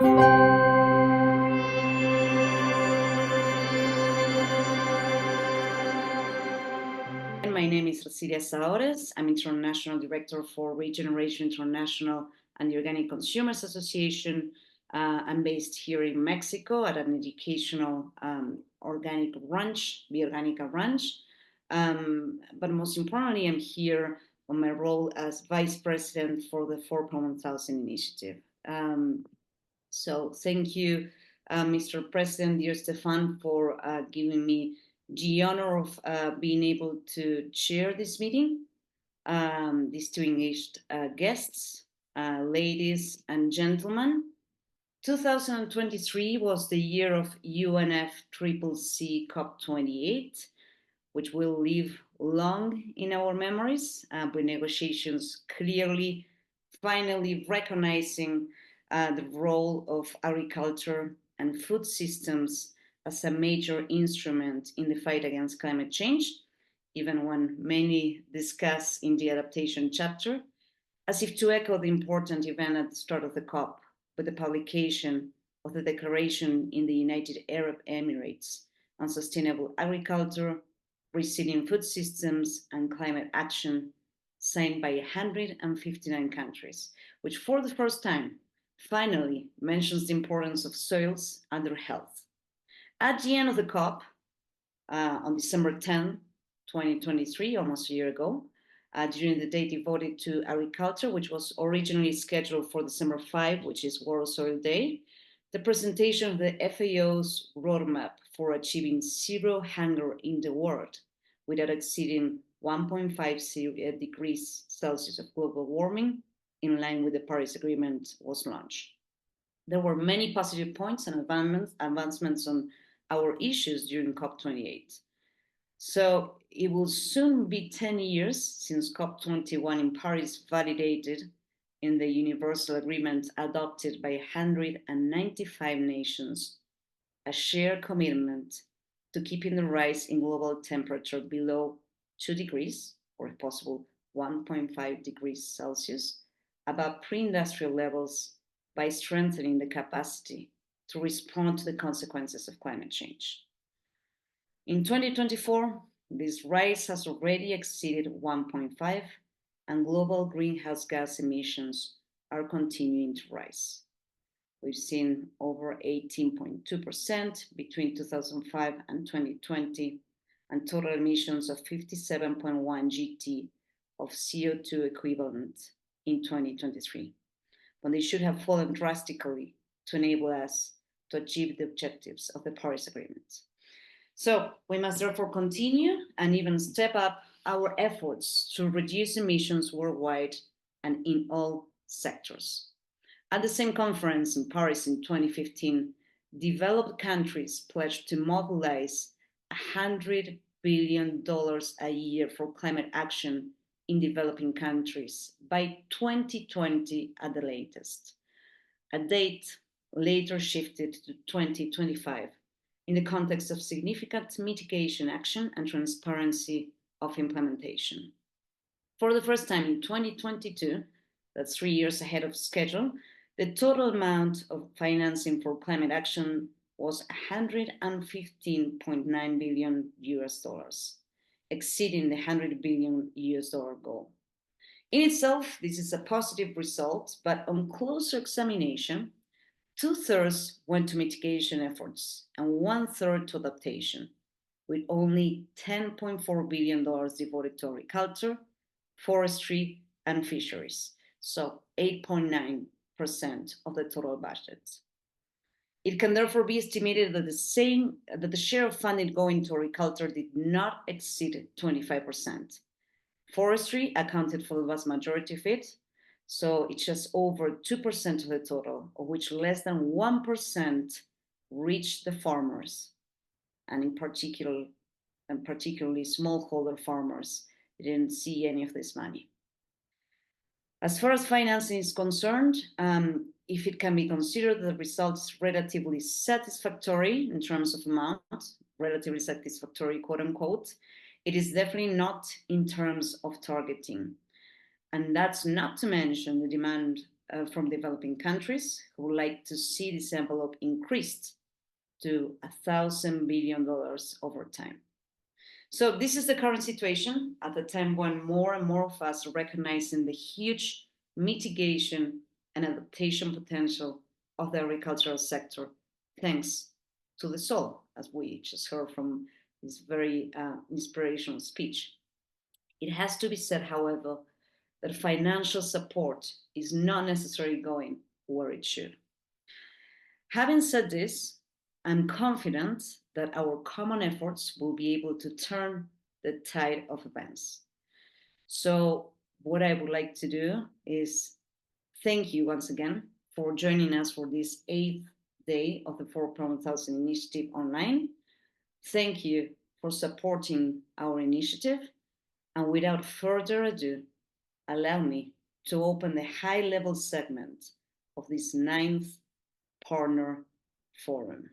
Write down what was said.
My name is Ercilia Sahores. I'm International Director for Regeneration International and the Organic Consumers Association. I'm based here in Mexico at an educational organic ranch, Via Orgánica Ranch. But most importantly, I'm here on my role as Vice President for the 4.1000 initiative. So thank you, Mr. President, dear Stefan, for giving me the honor of being able to chair this meeting. These two engaged guests, ladies and gentlemen. 2023 was the year of UNFCCC COP28, which will live long in our memories, with negotiations clearly, finally recognizing the role of agriculture and food systems as a major instrument in the fight against climate change, even when many discuss in the adaptation chapter, as if to echo the important event at the start of the COP with the publication of the Declaration in the United Arab Emirates on Sustainable Agriculture, Resilient Food Systems and Climate Action, signed by 159 countries, which for the first time finally mentions the importance of soils and their health. At the end of the COP, on December 10, 2023, almost a year ago, during the day devoted to agriculture, which was originally scheduled for December 5, which is World Soil Day, the presentation of the FAO's roadmap for achieving zero hunger in the world without exceeding 1.5 degrees Celsius of global warming, in line with the Paris Agreement, was launched. There were many positive points and advancements on our issues during COP28. So it will soon be 10 years since COP21 in Paris validated in the Universal Agreement adopted by 195 nations a shared commitment to keeping the rise in global temperature below 2 degrees, or if possible, 1.5 degrees Celsius, above pre-industrial levels by strengthening the capacity to respond to the consequences of climate change. In 2024, this rise has already exceeded 1.5, and global greenhouse gas emissions are continuing to rise. We've seen over 18.2% between 2005 and 2020, and total emissions of 57.1 GT of CO2 equivalent in 2023, when they should have fallen drastically to enable us to achieve the objectives of the Paris Agreement. So we must therefore continue and even step up our efforts to reduce emissions worldwide and in all sectors. At the same conference in Paris in 2015, developed countries pledged to mobilize $100 billion a year for climate action in developing countries by 2020 at the latest. A date later shifted to 2025 in the context of significant mitigation action and transparency of implementation. For the first time in 2022, that's 3 years ahead of schedule, the total amount of financing for climate action was $115.9 billion US, exceeding the $100 billion US goal. In itself, this is a positive result, but on closer examination, 2/3 went to mitigation efforts and 1/3 to adaptation, with only $10.4 billion devoted to agriculture, forestry, and fisheries, so 8.9% of the total budget. It can therefore be estimated that the share of funding going to agriculture did not exceed 25%. Forestry accounted for the vast majority of it, so it's just over 2% of the total, of which less than 1% reached the farmers, and particularly smallholder farmers didn't see any of this money. As far as financing is concerned, if it can be considered that the result is relatively satisfactory in terms of amount, relatively satisfactory, quote unquote, it is definitely not in terms of targeting. And that's not to mention the demand from developing countries who would like to see this envelope increased to $1,000 billion over time. So this is the current situation at the time when more and more of us are recognizing the huge mitigation and adaptation potential of the agricultural sector, thanks to the soil, as we just heard from this very inspirational speech. It has to be said, however, that financial support is not necessarily going where it should. Having said this, I'm confident that our common efforts will be able to turn the tide of events. So, what I would like to do is thank you once again for joining us for this 8th day of the 4.1000 initiative online. Thank you for supporting our initiative. And without further ado, allow me to open the high-level segment of this 9th Partner Forum.